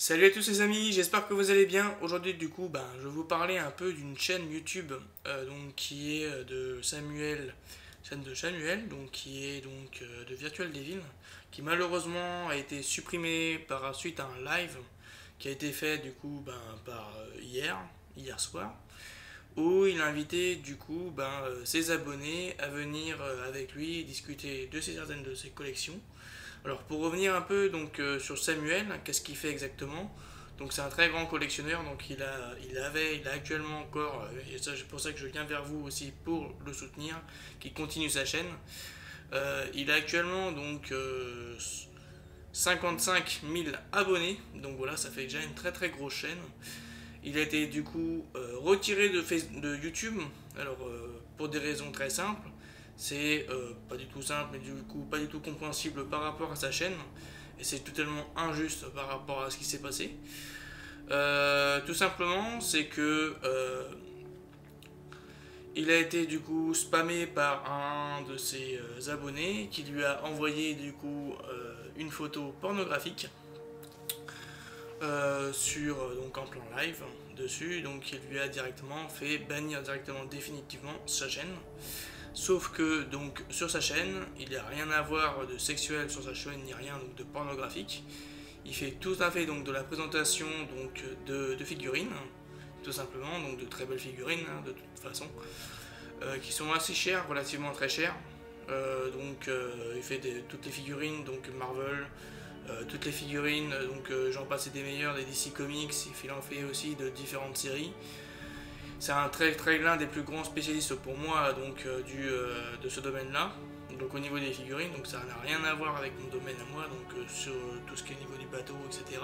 Salut à tous les amis, j'espère que vous allez bien. Aujourd'hui je vais vous parler un peu d'une chaîne YouTube qui est de Samuel, chaîne de Samuel, qui est de Virtual Devil, qui malheureusement a été supprimée par suite à un live qui a été fait hier soir, où il a invité ses abonnés à venir avec lui discuter de certaines de ses collections. Alors pour revenir un peu sur Samuel, qu'est-ce qu'il fait exactement? Donc c'est un très grand collectionneur, donc il a actuellement encore, et c'est pour ça que je viens vers vous aussi pour le soutenir, qui continue sa chaîne. Il a actuellement 55 000 abonnés, donc voilà, ça fait déjà une très très grosse chaîne. Il a été retiré de YouTube, alors pour des raisons très simples. C'est pas du tout simple, mais pas du tout compréhensible par rapport à sa chaîne. Et c'est totalement injuste par rapport à ce qui s'est passé. Tout simplement, c'est que il a été spammé par un de ses abonnés qui lui a envoyé une photo pornographique en plein live dessus, donc il lui a directement fait bannir directement définitivement sa chaîne. Sauf que sur sa chaîne, il n'y a rien à voir de sexuel sur sa chaîne, ni rien de pornographique. Il fait tout à fait de la présentation de figurines, tout simplement, donc de très belles figurines de toute façon, qui sont assez chères, relativement très chères. Il fait toutes les figurines, Marvel, toutes les figurines, j'en passe et des meilleurs, des DC Comics, il en fait aussi de différentes séries. C'est l'un des plus grands spécialistes pour moi de ce domaine-là. Donc au niveau des figurines, donc ça n'a rien à voir avec mon domaine à moi, sur tout ce qui est au niveau du bateau, etc.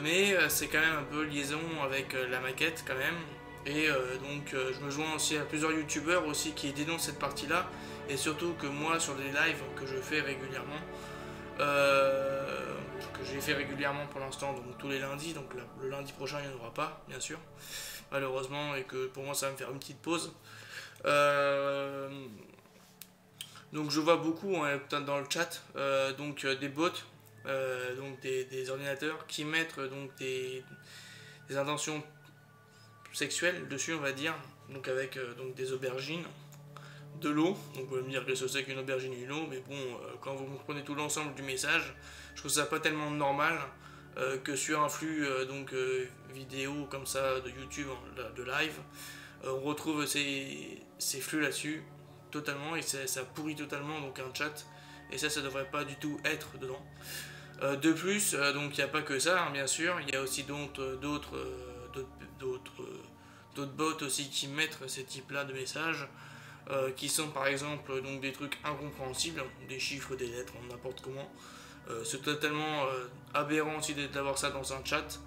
Mais c'est quand même un peu liaison avec la maquette quand même. Et je me joins aussi à plusieurs youtubeurs aussi qui dénoncent cette partie-là. Et surtout que moi sur des lives que je fais régulièrement, que j'ai fait régulièrement pour l'instant, donc tous les lundis, donc le lundi prochain il n'y en aura pas, bien sûr, malheureusement, et que pour moi ça va me faire une petite pause. Donc je vois beaucoup dans le chat des bots, des ordinateurs qui mettent des intentions sexuelles dessus, on va dire, donc avec des aubergines, de l'eau. Donc vous allez me dire que c'est qu'une aubergine et une eau, mais bon, quand vous comprenez tout l'ensemble du message, je trouve ça pas tellement normal que sur un flux vidéo comme ça de YouTube, de live, on retrouve ces flux là-dessus totalement, et ça pourrit totalement un chat, et ça devrait pas du tout être dedans. De plus, il n'y a pas que ça, bien sûr, il y a aussi d'autres bots aussi qui mettent ces types là de messages, qui sont par exemple des trucs incompréhensibles, des chiffres, des lettres, n'importe comment. C'est totalement aberrant aussi d'avoir ça dans un chat.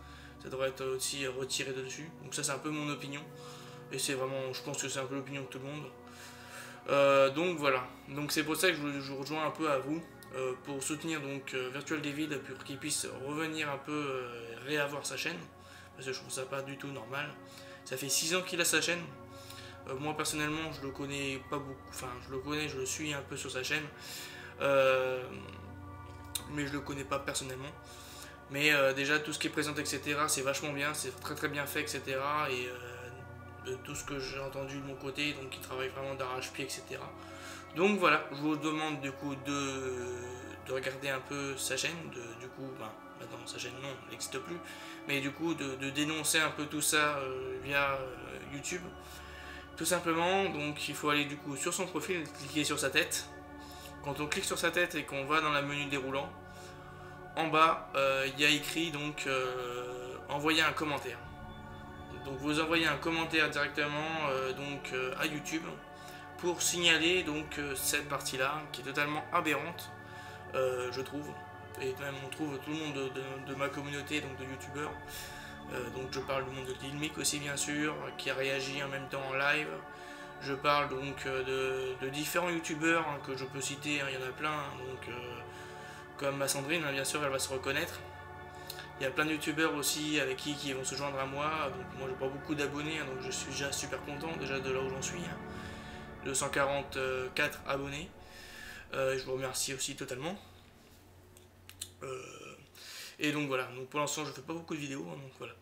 Ça devrait être aussi retiré de dessus. Donc ça c'est un peu mon opinion. Et c'est vraiment, je pense que c'est un peu l'opinion de tout le monde. Donc voilà. Donc c'est pour ça que je vous rejoins un peu à vous. Pour soutenir Virtual Devil, pour qu'il puisse revenir un peu réavoir sa chaîne. Parce que je trouve ça pas du tout normal. Ça fait 6 ans qu'il a sa chaîne. Moi personnellement je le connais pas beaucoup, enfin je le suis un peu sur sa chaîne, mais je le connais pas personnellement. Mais déjà tout ce qui est présenté, etc., c'est vachement bien, c'est très très bien fait, etc. Et de tout ce que j'ai entendu de mon côté, donc il travaille vraiment d'arrache-pied, etc. Donc voilà, je vous demande de regarder un peu sa chaîne, maintenant sa chaîne non, elle n'existe plus, mais de dénoncer un peu tout ça via YouTube. Tout simplement, donc il faut aller sur son profil, cliquer sur sa tête. Quand on clique sur sa tête et qu'on va dans la menu déroulant, en bas il y a écrit envoyer un commentaire. Donc vous envoyez un commentaire directement à YouTube pour signaler cette partie là qui est totalement aberrante, je trouve, et même on trouve tout le monde de ma communauté de youtubeurs. Je parle du monde de Lilmic aussi bien sûr, qui a réagi en même temps en live. Je parle de différents youtubeurs que je peux citer, il y en a plein, comme ma Sandrine, bien sûr elle va se reconnaître. Il y a plein de youtubeurs aussi avec qui vont se joindre à moi. Donc moi j'ai pas beaucoup d'abonnés, donc je suis déjà super content déjà de là où j'en suis. 244 abonnés. Je vous remercie aussi totalement. Et donc voilà, donc pour l'instant je fais pas beaucoup de vidéos, hein, donc voilà.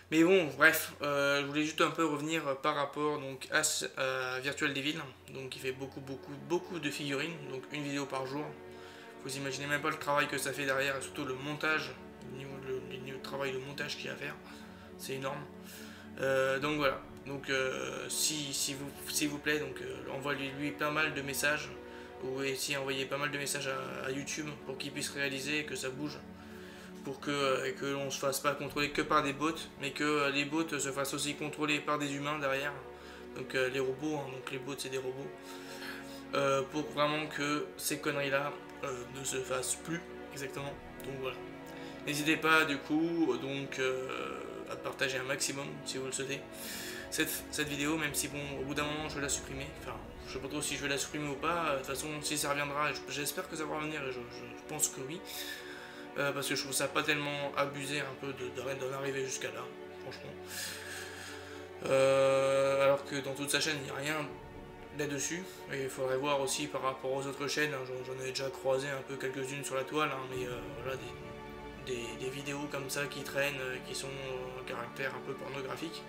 Mais bon, bref, je voulais juste un peu revenir par rapport donc à Virtual Devil, donc qui fait beaucoup de figurines, donc une vidéo par jour. Vous imaginez même pas le travail que ça fait derrière, et surtout le montage, le niveau de travail de montage qu'il y a à faire, c'est énorme. Donc voilà, donc s'il vous plaît, donc envoyez-lui pas mal de messages, ou essayez d'envoyer pas mal de messages à YouTube pour qu'il puisse réaliser et que ça bouge, pour que l'on se fasse pas contrôler que par des bots, mais que les bots se fassent aussi contrôler par des humains derrière, donc les robots, hein, donc les bots c'est des robots, pour vraiment que ces conneries là ne se fassent plus exactement. Donc voilà. N'hésitez pas du coup donc à partager un maximum si vous le souhaitez cette vidéo, même si bon au bout d'un moment je vais la supprimer. Enfin je sais pas trop si je vais la supprimer ou pas. De toute façon si ça reviendra, j'espère que ça va revenir et je pense que oui. Parce que je trouve ça pas tellement abusé un peu d'en arriver jusqu'à là, franchement. Alors que dans toute sa chaîne il n'y a rien là-dessus. Et il faudrait voir aussi par rapport aux autres chaînes, hein, j'en ai déjà croisé un peu quelques-unes sur la toile, hein, mais voilà, des vidéos comme ça qui traînent, qui sont à caractère un peu pornographique.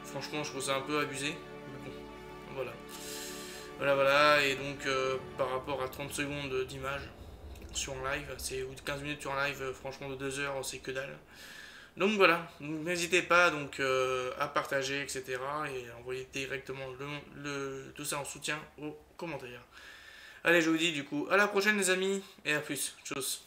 Franchement, je trouve ça un peu abusé. Mais bon, voilà. Voilà, et donc par rapport à 30 secondes d'image sur un live, ou 15 minutes sur un live, franchement de 2 heures, c'est que dalle. Donc voilà, n'hésitez pas donc à partager, etc. et envoyer directement tout ça en soutien aux commentaires. Allez, je vous dis du coup à la prochaine les amis, et à plus. Tchuss.